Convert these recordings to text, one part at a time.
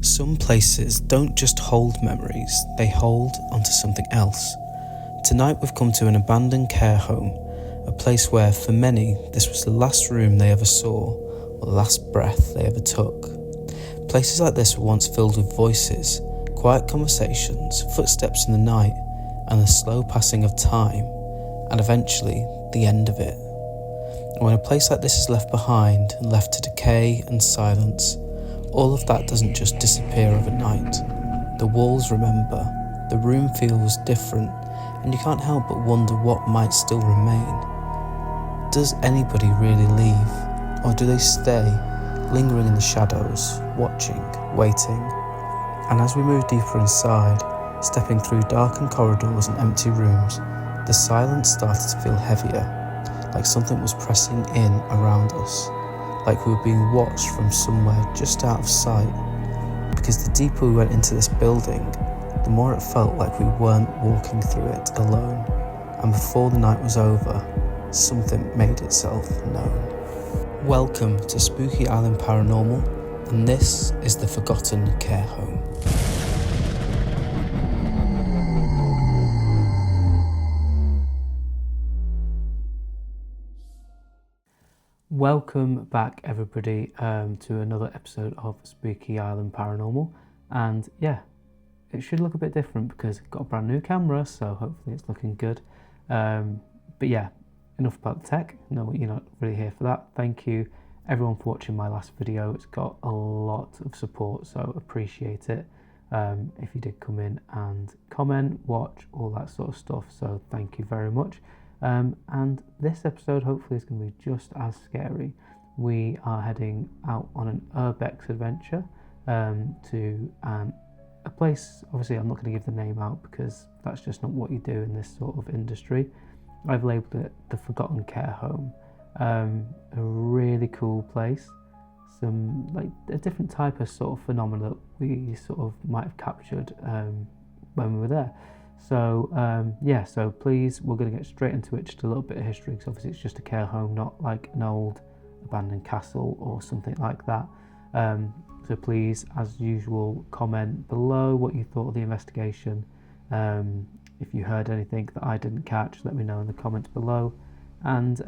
Some places don't just hold memories, they hold onto something else. Tonight we've come to an abandoned care home, a place where for many this was the last room they ever saw or the last breath they ever took. Places like this were once filled with voices, quiet conversations, footsteps in the night, and the slow passing of time, and eventually the end of it. And when a place like this is left behind and left to decay and silence, all of that doesn't just disappear overnight. The walls remember, the room feels different, and you can't help but wonder what might still remain. Does anybody really leave, or do they stay, lingering in the shadows, watching, waiting? And as we move deeper inside, stepping through darkened corridors and empty rooms, the silence started to feel heavier, like something was pressing in around us, like we were being watched from somewhere just out of sight. Because the deeper we went into this building, the more it felt like we weren't walking through it alone. And before the night was over, something made itself known. Welcome to Spooky Island Paranormal, and this is the Forgotten Care Home. Welcome back everybody to another episode of Spooky Island Paranormal, and yeah, it should look a bit different because I've got a brand new camera, so hopefully it's looking good. But yeah, enough about the tech. No, you're not really here for that. Thank you everyone for watching my last video. It's got a lot of support, so appreciate it. If you did come in and comment, watch, all that sort of stuff, so thank you very much. And this episode hopefully is going to be just as scary. We are heading out on an urbex adventure to a place, obviously I'm not going to give the name out because that's just not what you do in this sort of industry. I've labelled it the Forgotten Care Home. A really cool place, some like a different type of sort of phenomena that we sort of might have captured when we were there. So yeah, so please, we're going to get straight into it, just a little bit of history, because obviously it's just a care home, not like an old abandoned castle or something like that. So please, as usual, comment below what you thought of the investigation. If you heard anything that I didn't catch, let me know in the comments below. And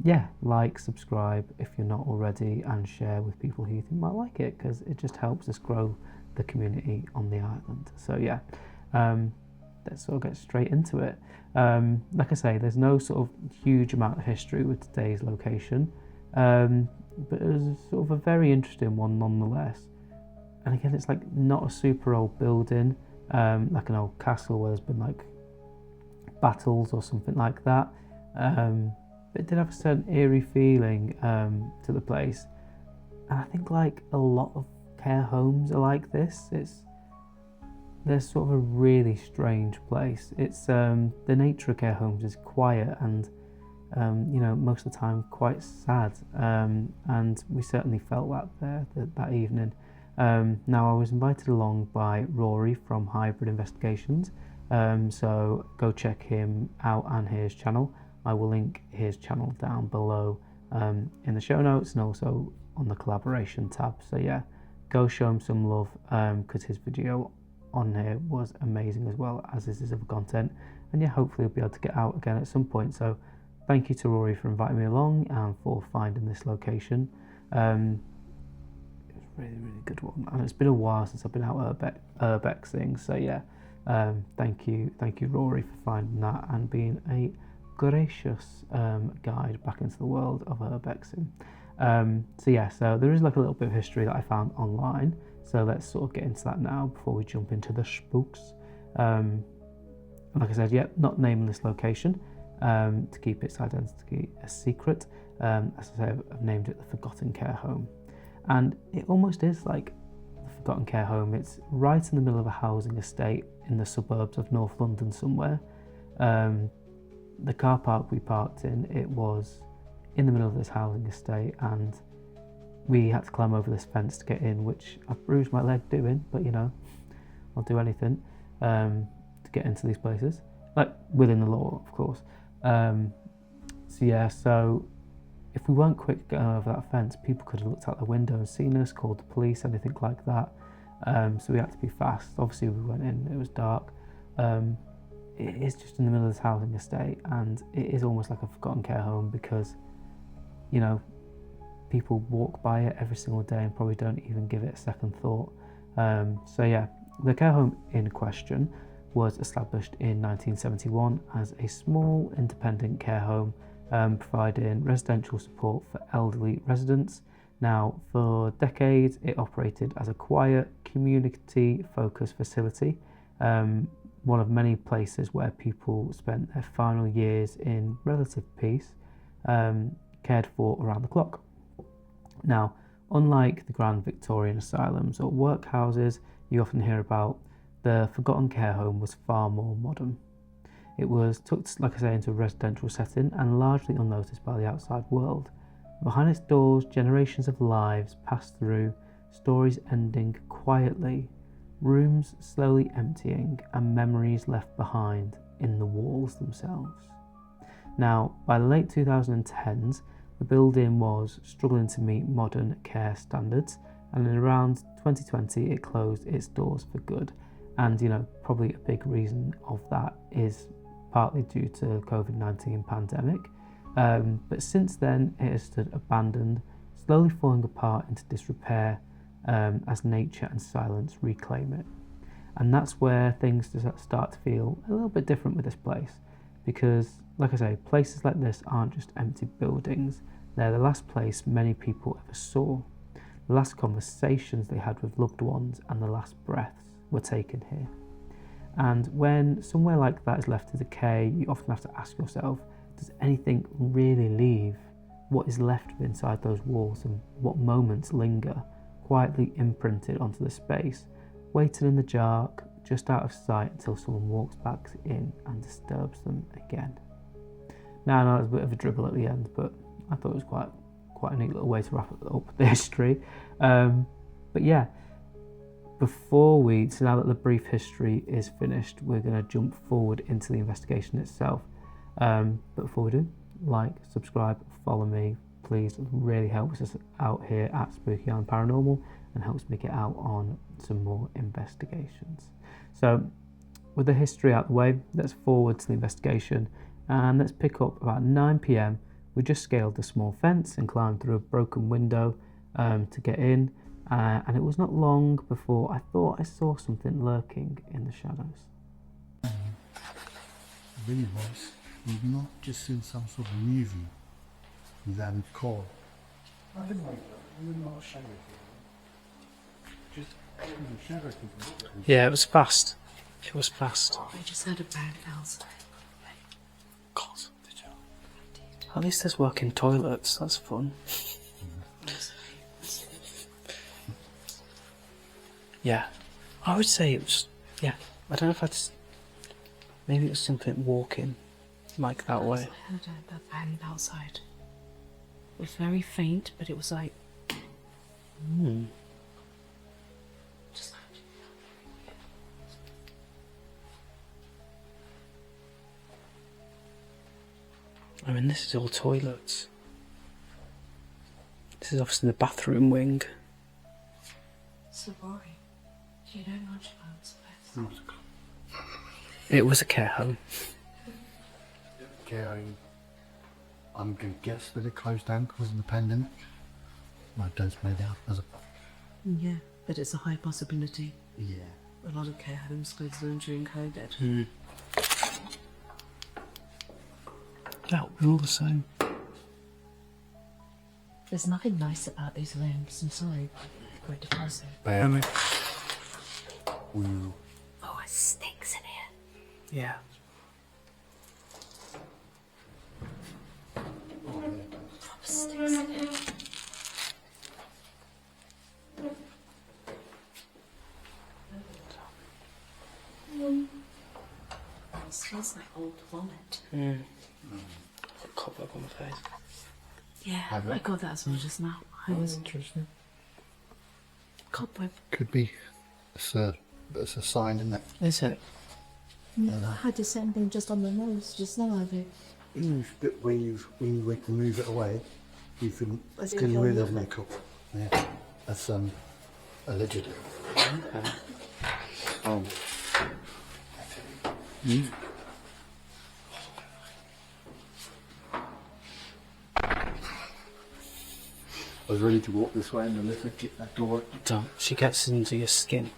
yeah, like, subscribe if you're not already, and share with people who you think might like it, because it just helps us grow the community on the island. So yeah, let's sort of get straight into it. Like I say, there's no sort of huge amount of history with today's location, but it was sort of a very interesting one nonetheless. And again, it's like not a super old building, like an old castle where there's been like battles or something like that. But it did have a certain eerie feeling to the place. And I think like a lot of care homes are like this. They're sort of a really strange place. It's the nature of care homes is quiet and you know, most of the time quite sad, and we certainly felt that there that evening. Now I was invited along by Rory from Hybrid Investigations, so go check him out and his channel. I will link his channel down below in the show notes and also on the collaboration tab. So yeah, go show him some love, because his video on here was amazing, as well as his other content. And yeah, hopefully we'll be able to get out again at some point. So thank you to Rory for inviting me along and for finding this location. It was a really good one, and it's been a while since I've been out urbexing. So yeah, thank you Rory for finding that and being a gracious guide back into the world of urbexing. So yeah, so there is like a little bit of history that I found online. So let's sort of get into that now before we jump into the spooks. Like I said, yeah, not naming this location to keep its identity a secret. As I say, I've named it the Forgotten Care Home. And it almost is like the Forgotten Care Home. It's right in the middle of a housing estate in the suburbs of North London somewhere. The car park we parked in, it was in the middle of this housing estate, and we had to climb over this fence to get in, which I've bruised my leg doing, but you know, I'll do anything to get into these places, like within the law, of course. So yeah, so if we weren't quick getting over that fence, people could have looked out the window and seen us, called the police, anything like that. So we had to be fast. Obviously we went in, it was dark. It is just in the middle of this housing estate, and it is almost like a forgotten care home because, you know, people walk by it every single day and probably don't even give it a second thought. So yeah, the care home in question was established in 1971 as a small independent care home, providing residential support for elderly residents. Now, for decades, it operated as a quiet, community-focused facility, one of many places where people spent their final years in relative peace, cared for around the clock. Now, unlike the Grand Victorian asylums or workhouses you often hear about, the Forgotten Care Home was far more modern. It was tucked, like I say, into a residential setting and largely unnoticed by the outside world. Behind its doors, generations of lives passed through, stories ending quietly, rooms slowly emptying, and memories left behind in the walls themselves. Now, by the late 2010s, the building was struggling to meet modern care standards, and in around 2020 it closed its doors for good. And you know, probably a big reason of that is partly due to COVID-19 pandemic. But since then it has stood abandoned, slowly falling apart into disrepair as nature and silence reclaim it. And that's where things start to feel a little bit different with this place, because like I say, places like this aren't just empty buildings, they're the last place many people ever saw, the last conversations they had with loved ones, and the last breaths were taken here. And when somewhere like that is left to decay, you often have to ask yourself, does anything really leave? What is left inside those walls, and what moments linger, quietly imprinted onto the space, waiting in the dark, just out of sight until someone walks back in and disturbs them again. Now I know it's a bit of a dribble at the end, but I thought it was quite a neat little way to wrap up the history. But yeah, so now that the brief history is finished, we're going to jump forward into the investigation itself. But before we do, like, subscribe, follow me, please. It really helps us out here at Spooky Island Paranormal and helps me get out on some more investigations. So with the history out the way, let's forward to the investigation, and let's pick up about 9 p.m. We just scaled a small fence and climbed through a broken window to get in, and it was not long before I thought I saw something lurking in the shadows. Really was. We've not just seen some sort of movie that would call. Nothing like that. We're not shadow. Just shadow. Yeah, it was fast. It was fast. I just heard a bang outside. God, did you? At least there's working toilets. That's fun. Yeah, I would say it was. Yeah, I don't know if maybe it was something walking, like that way. I heard a bang outside. It was very faint, but it was like. Just. I mean, this is all toilets. This is obviously the bathroom wing. So boring. Do you know much about this place? It was a care home. Care home. I'm going to guess that it closed down because of the pandemic. My dad's made out as a. Yeah, but it's a high possibility. Yeah. A lot of care homes closed down during COVID. That would be all the same. There's nothing nice about these rooms. I'm sorry. Quite depressing. Bam. Oh, it stinks in here. Yeah. Proper stinks in here. It smells like old vomit. Cobweb on the face. Yeah, I got that as well just now. I was interesting. Cobweb. Could be. It's a sign, isn't it? Is it? I had the same thing just on the nose just now, I think. When you went to move it away, you couldn't It's hear there's no cup. Yeah. That's Allegedly. Okay. Um, I was ready to walk this way and then let's get that door. Don't. She gets into your skin.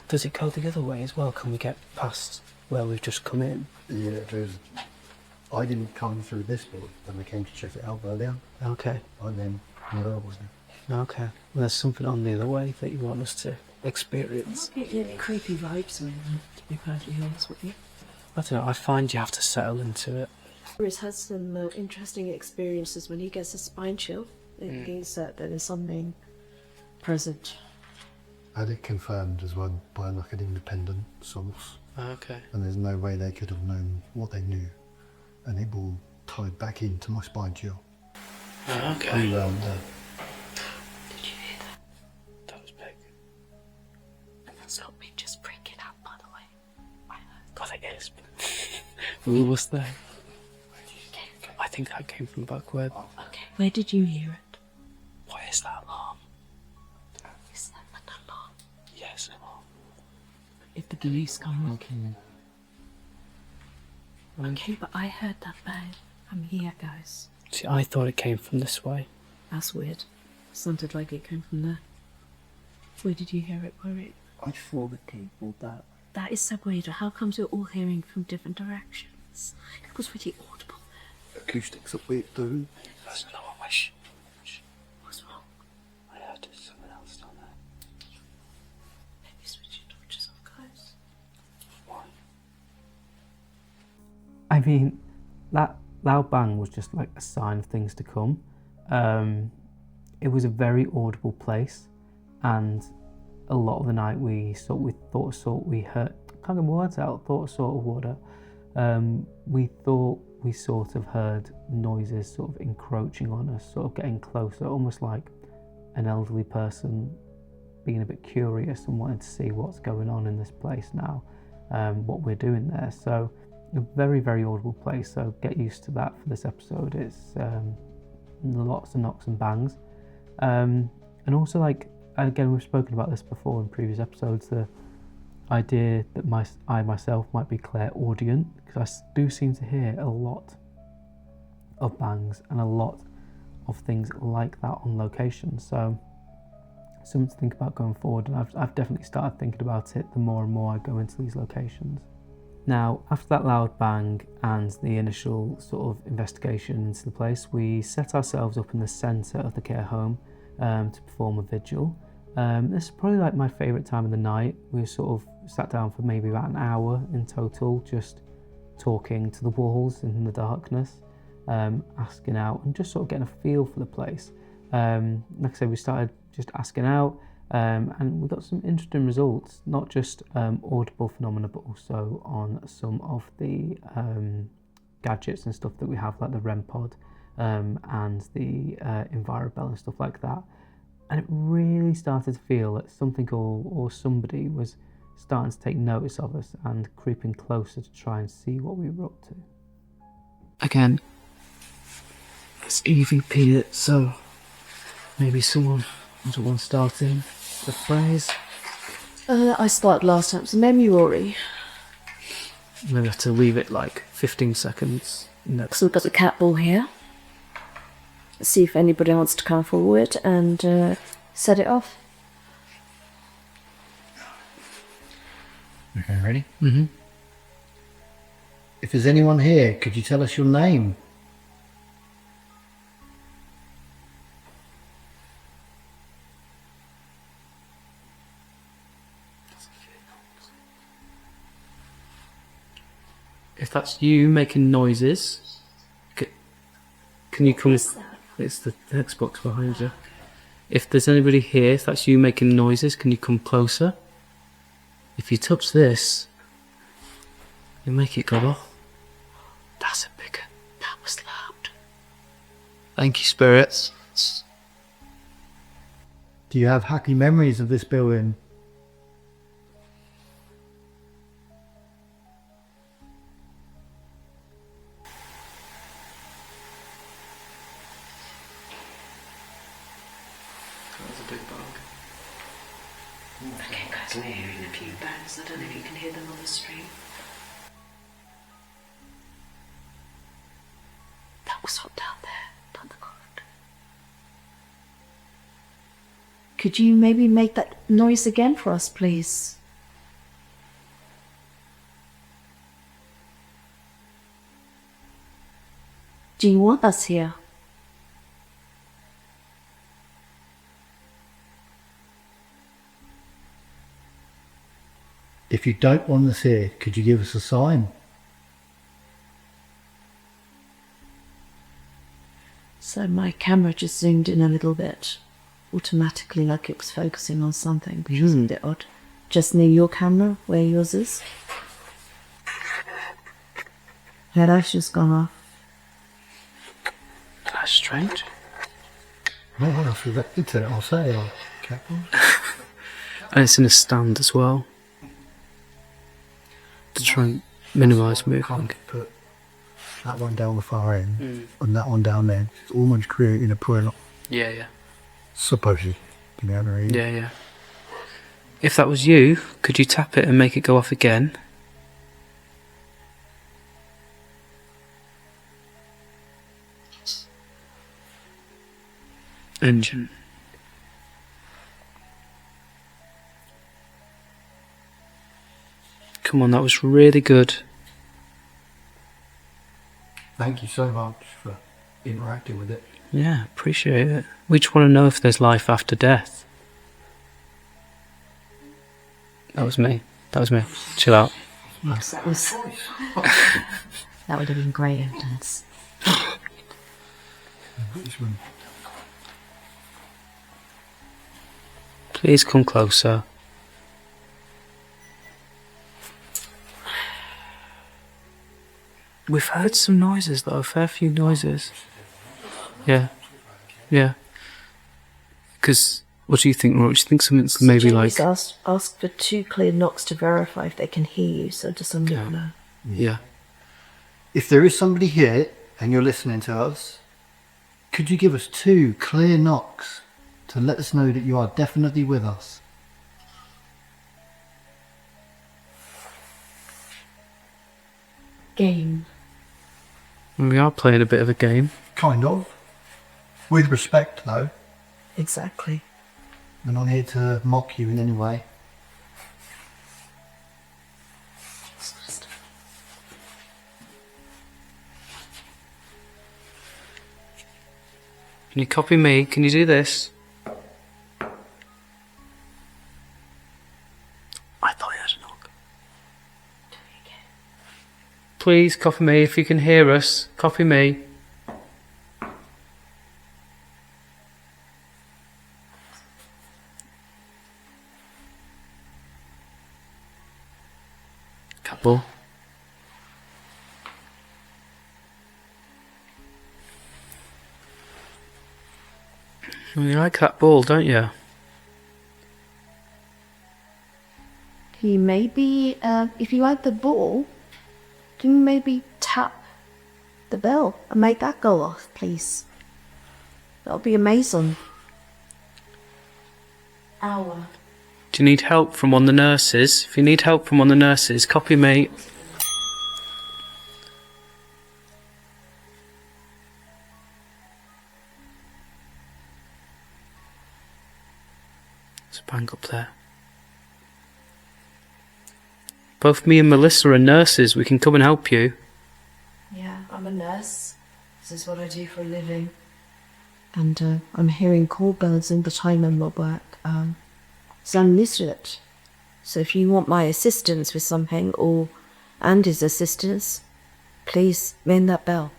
Does it go the other way as well? Can we get past where we've just come in? Yeah, I didn't come through this door when I came to check it out earlier. Okay. And then the other was there. Okay. Well, there's something on the other way that you want us to experience. I'm not getting creepy vibes on them, to be perfectly honest with you. I don't know. I find you have to settle into it. Chris has some interesting experiences when he gets a spine chill. It means that there is something present. I had it confirmed as well by like an independent source. Okay. And there's no way they could have known what they knew. And it all tied back into my spine chill. Okay. All around there. Did you hear that? That was big. And that's not me just freaking out, by the way. I heard. God, it is. Who was there? Where did you get it? I think that came from backward. Okay, where did you hear it? What is that alarm? Is that an alarm? Yes, alarm. If the police come looking. Okay, but I heard that bang. I'm here, guys. See, I thought it came from this way. That's weird. Sounded like it came from there. Where did you hear it, Warwick? I thought it came from that. That is so weird. How comes you're all hearing from different directions? It was really audible. Acoustics are weird too. That's not a wish. What's wrong? I heard there's something else down there. Maybe switch your torches off, guys. Why? I mean, that loud bang was just like a sign of things to come. It was a very audible place, and a lot of the night we heard, can't get my words out, we thought we sort of heard noises sort of encroaching on us, sort of getting closer, almost like an elderly person being a bit curious and wanting to see what's going on in this place now, what we're doing there. So a very, very audible place, so get used to that for this episode. It's lots of knocks and bangs. And also, like, again, we've spoken about this before in previous episodes, the idea that I myself might be clairaudient, because I do seem to hear a lot of bangs and a lot of things like that on location. So something to think about going forward, and I've definitely started thinking about it the more and more I go into these locations. Now, after that loud bang and the initial sort of investigation into the place, we set ourselves up in the centre of the care home to perform a vigil. This is probably like my favourite time of the night. We sort of sat down for maybe about an hour in total, just talking to the walls in the darkness, asking out and just sort of getting a feel for the place. Like I said, we started just asking out, and we got some interesting results, not just audible phenomena, but also on some of the gadgets and stuff that we have, like the REM pod and the EnviroBell and stuff like that. And it really started to feel that something or somebody was starting to take notice of us and creeping closer to try and see what we were up to. Again, it's EVP it, so maybe someone wants starting the phrase. I started last time, so maybe you already. Maybe have to leave it like 15 seconds. No. So we've got the cat ball here. See if anybody wants to come forward and set it off. Okay, ready? Mm-hmm. If there's anyone here, could you tell us your name? If that's you making noises, can you come? It's the Xbox behind you. If there's anybody here, if that's you making noises, can you come closer? If you touch this, you make it go off. That's a big one. That was loud. Thank you, spirits. Do you have happy memories of this building? big bug. Okay, guys, we're hearing a few bangs. I don't know if you can hear them on the stream. That was what down there, down the corridor. Could you maybe make that noise again for us, please? Do you want us here? If you don't want us here, could you give us a sign? So my camera just zoomed in a little bit, automatically, like it was focusing on something, which was a bit odd. Just near your camera, where yours is. Headlight's just gone off. That's strange. No one else reacted to it, I'll say. And it's in a stand as well. To try and minimise movement. Put that one down the far end and that one down there. It's almost creating a pool. Yeah, yeah. Supposedly. You know what I mean? Yeah, yeah. If that was you, could you tap it and make it go off again? Engine. Come on, that was really good. Thank you so much for interacting with it. Yeah, appreciate it. We just want to know if there's life after death. That was me. That was me. Chill out. Yes, that was... that would have been great evidence. Which one? Please come closer. We've heard some noises though, a fair few noises. Yeah. Yeah. Because, what do you think, Rory? Do you think something's maybe like... Ask for 2 clear knocks to verify if they can hear you, so just a little know. Yeah. If there is somebody here and you're listening to us, could you give us 2 clear knocks to let us know that you are definitely with us? Game. We are playing a bit of a game. Kind of. With respect, though. Exactly. We're not here to mock you in any way. Can you copy me? Can you do this? I thought you had a knock. Please copy me if you can hear us. Copy me. Couple. You like that ball, don't you? Can you maybe, if you like the ball, can you maybe tap the bell and make that go off, please? That would be amazing. Hour. Do you need help from one of the nurses? If you need help from one of the nurses, copy me. There's a bang up there. Both me and Melissa are nurses. We can come and help you. Yeah, I'm a nurse. This is what I do for a living. And I'm hearing call bells in the time I'm at work. So I'm literate. So if you want my assistance with something, or Andy's assistance, please ring that bell.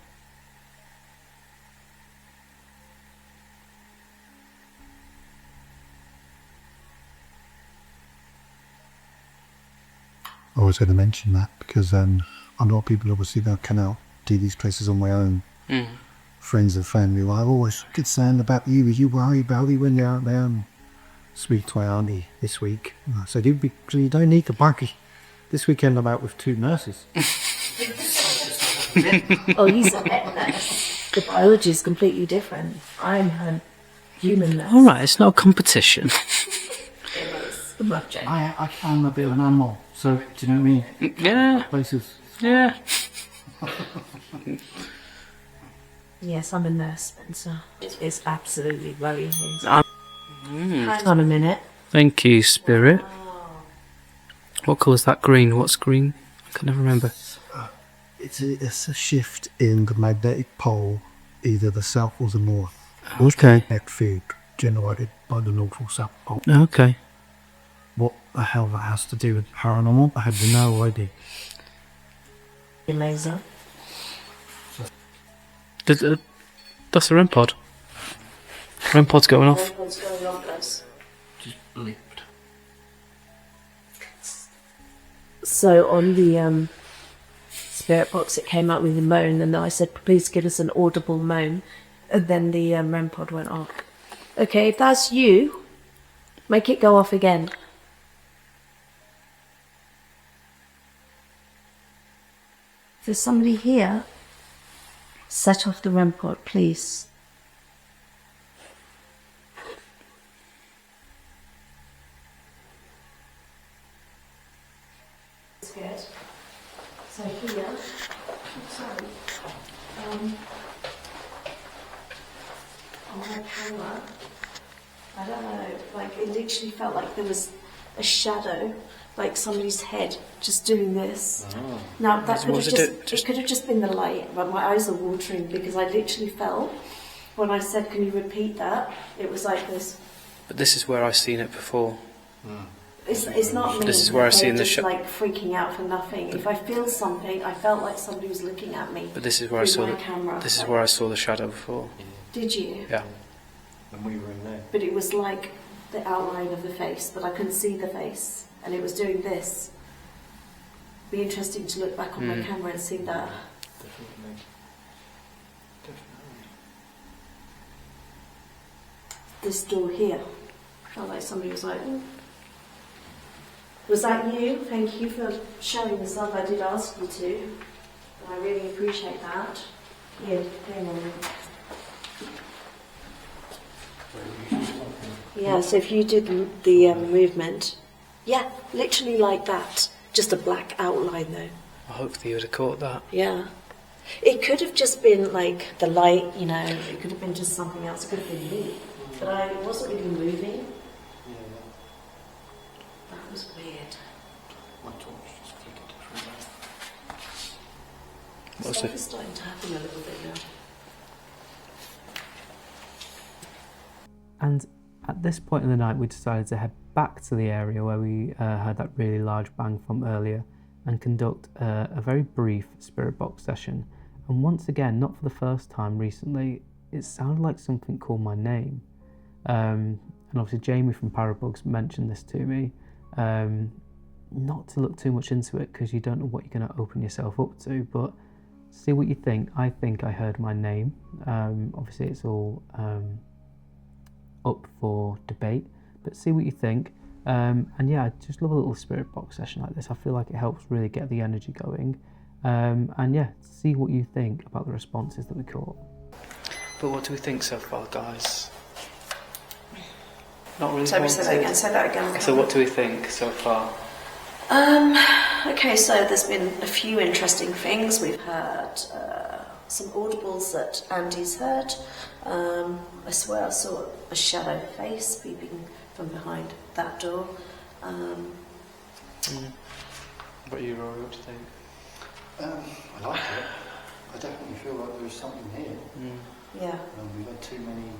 I was going to mention that because a lot of people obviously that cannot do these places on my own. Friends and family. Well, I've always concerned about you. You worry about me when you're out there. And speak to my auntie this week. I said, you don't need to barky. This weekend I'm out with 2 nurses. Oh, he's a vet nurse. The biology is completely different. I'm humanness. All right, it's not a competition. It was a rough joke. I am a bit of an animal, so do you know what I mean? Yeah, Places. yeah. Yes, I'm a nurse, Spencer. It's absolutely worrying. I'm- Hang on a minute. Thank you, Spirit. What colour is that? Green. What's green? I can never remember. It's a shift in the magnetic pole, either the south or the north. Okay. Magnetic field generated by the north or south pole. Okay. What the hell that has to do with paranormal? I have no idea. Your laser. That's a REM pod. REM pod's going off. What's going on, guys? Just blipped. So on the spirit box, it came up with a moan, and I said, "Please give us an audible moan," and then the REM pod went off. Okay, if that's you, make it go off again. If there's somebody here, set off the REM pod, please. It's good. So here, sorry, on my camera, I don't know, like it literally felt like there was a shadow, like somebody's head just doing this. Oh. Now that could What have was it just, it could have just been the light, but my eyes are watering because I literally felt, when I said, "Can you repeat that?" It was like this. But this is where I've seen it before. It's not me. This is where I've seen the just shot. like freaking out for nothing. If I feel something, I felt like somebody was looking at me. But this is where I through saw my the. camera. This is where I saw the shadow before. Did you? Yeah. When we were in there. But it was like the outline of the face, but I couldn't see the face, and it was doing this. Be interesting to look back on my camera and see that. Definitely. Definitely. This door here. Felt like somebody was like, "Oh." Was that you? Thank you for showing the stuff I did ask you to. And I really appreciate that. Yeah, hang on. Yeah, so if you did the movement, yeah, literally like that. Just a black outline though. I hope that you would have caught that. Yeah. It could have just been like the light, you know, it could have been just something else. It could have been me. But I wasn't really moving. That was weird. My torch just flickered through that. What's Stuff it? is starting to happen a little bit now. And at this point in the night, we decided to head back to the area where we heard that really large bang from earlier and conduct a very brief spirit box session. And once again, not for the first time recently, it sounded like something called my name. And obviously Jamie from Parabugs mentioned this to me. Not to look too much into it because you don't know what you're going to open yourself up to, but see what you think. I think I heard my name. Obviously it's all up for debate, but see what you think. And yeah, I just love a little spirit box session like this. I feel like it helps really get the energy going. And yeah, see what you think about the responses that we caught. But what do we think so far, guys? Not really. Sorry, say that again. So what do we think so far? Okay, so there's been a few interesting things. We've heard some audibles that Andy's heard. I swear I saw a shadow face peeping from behind that door. What you, Rory? What do you think? I like it. I definitely feel like there was something here. Yeah. We've had too many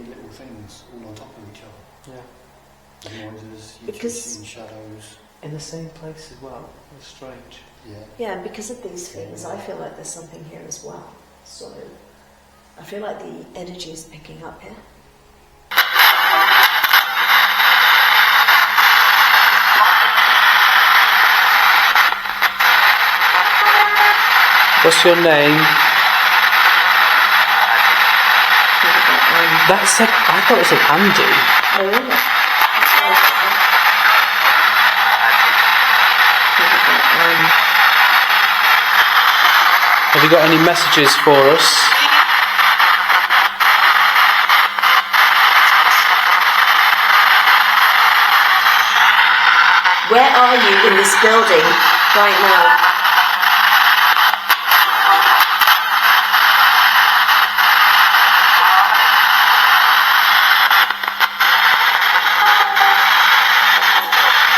little things all on top of each other. Yeah. The noises, you've Because- just seen shadows. In the same place as well. It's strange. Yeah. Yeah, and because of these things, I feel like there's something here as well. So I feel like the energy is picking up here. What's your name? That said, I thought it said Andy. Oh, really? Have you got any messages for us? Where are you in this building right now?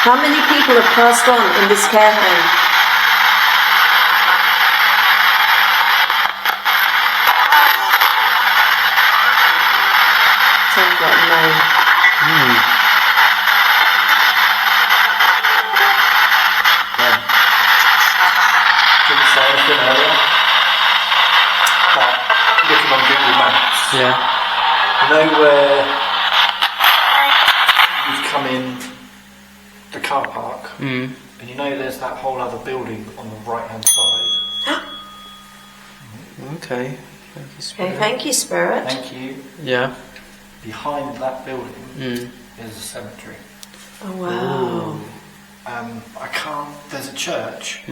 How many people have passed on in this care home? Sounds like no. Didn't say anything earlier, but looking on Google Maps, Yeah. you know where you've come in the car park, and you know there's that whole other building on the right hand side. Okay. Thank you, Spirit. Okay, thank you, Spirit. Thank you. Yeah. Behind that building is a cemetery. Oh, wow. I can't. There's a church,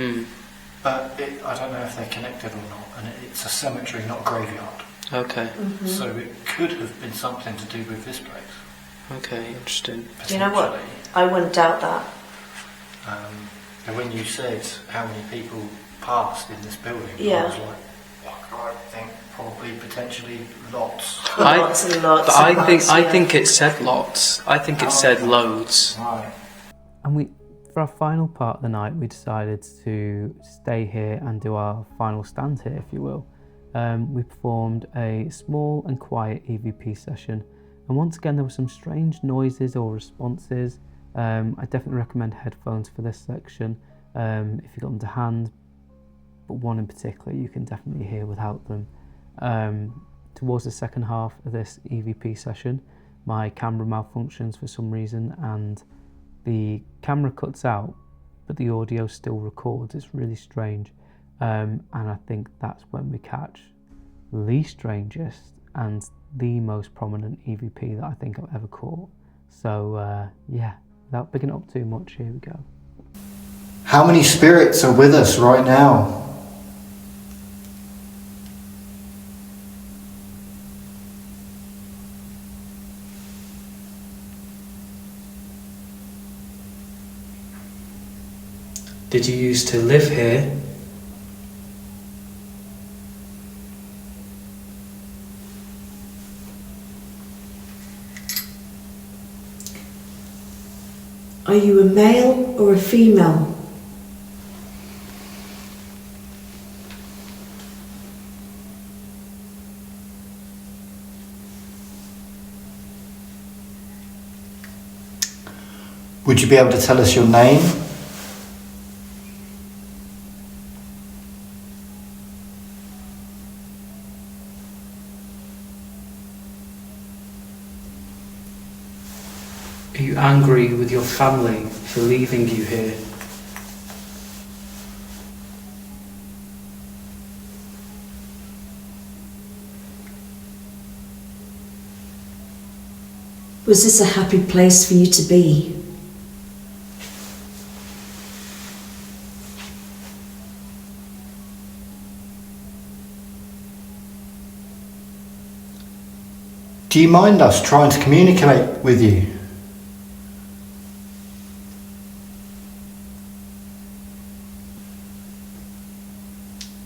but I don't know if they're connected or not. And it's a cemetery, not a graveyard. Okay. So it could have been something to do with this place. Okay, interesting. Do you know what? potentially. I wouldn't doubt that. And when you said how many people passed in this building, Yeah. I was like, I think probably potentially lots. Lots and lots. But and lots, I yeah. think it said lots. I think it said loads. Right. And for our final part of the night, we decided to stay here and do our final stand here, if you will. We performed a small and quiet EVP session, and once again there were some strange noises or responses. I definitely recommend headphones for this section if you got them to hand, but one in particular you can definitely hear without them. Towards the second half of this EVP session, my camera malfunctions for some reason, and the camera cuts out, but the audio still records. It's really strange. And I think that's when we catch the strangest and the most prominent EVP that I think I've ever caught. So yeah, without picking up too much, here we go. How many spirits are with us right now? Did you used to live here? Are you a male or a female? Would you be able to tell us your name? Are you angry with your family for leaving you here? Was this a happy place for you to be? Do you mind us trying to communicate with you?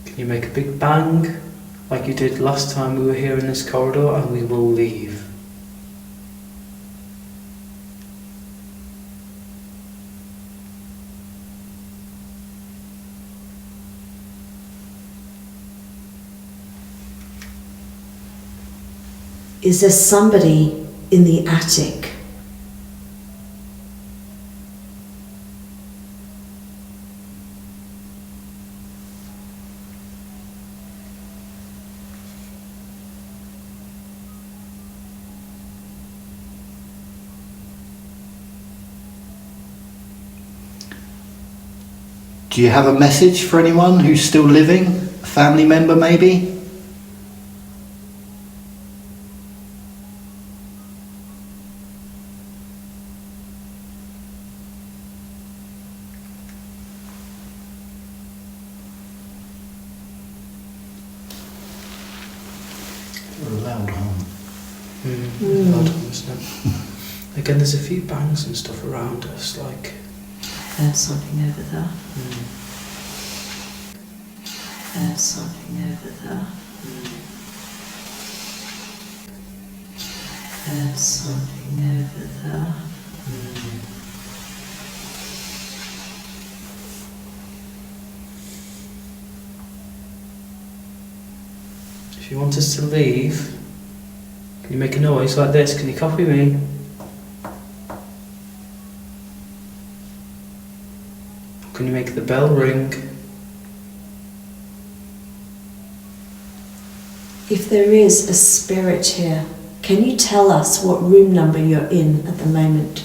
Can you make a big bang like you did last time we were here in this corridor, and we will leave? Is there somebody in the attic? Do you have a message for anyone who's still living? A family member maybe? Loud hum. Loud hum, isn't it? Again, there's a few bangs and stuff around us, like There's something over there. There's something over there. There's something over there. If you want us to leave, can you make a noise like this? Can you copy me? Can you make the bell ring? If there is a spirit here, can you tell us what room number you're in at the moment?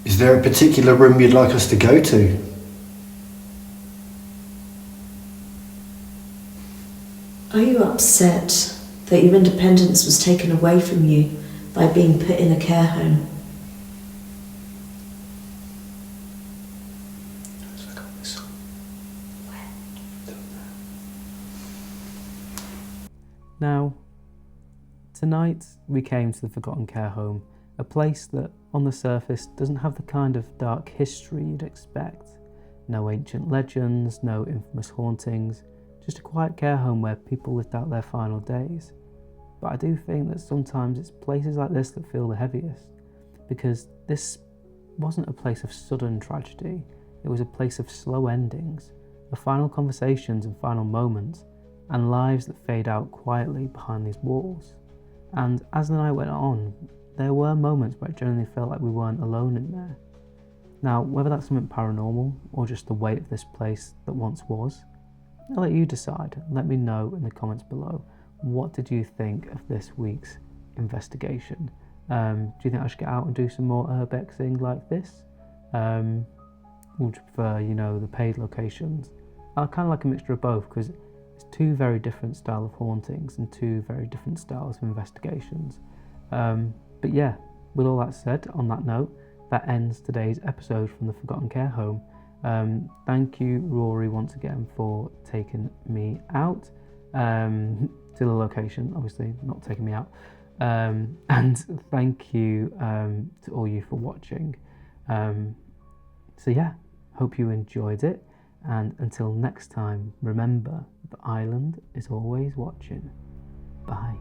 Is there a particular room you'd like us to go to? Are you upset that your independence was taken away from you by being put in a care home? Now, tonight we came to the Forgotten Care Home, a place that on the surface doesn't have the kind of dark history you'd expect. No ancient legends, no infamous hauntings, just a quiet care home where people lived out their final days. But I do think that sometimes it's places like this that feel the heaviest, because this wasn't a place of sudden tragedy, it was a place of slow endings, of final conversations and final moments, and lives that fade out quietly behind these walls. And as the night went on, there were moments where it genuinely felt like we weren't alone in there. Now, whether that's something paranormal or just the weight of this place that once was, I'll let you decide. Let me know in the comments below. What did you think of this week's investigation? Do you think I should get out and do some more urbexing like this? Would you prefer, the paid locations? I kind of like a mixture of both, because it's two very different style of hauntings and two very different styles of investigations. But yeah, with all that said, on that note, that ends today's episode from the Forgotten Care Home. Thank you, Rory, once again for taking me out to the location, obviously not taking me out. And thank you to all you for watching. So yeah, hope you enjoyed it. And until next time, remember, the island is always watching. Bye.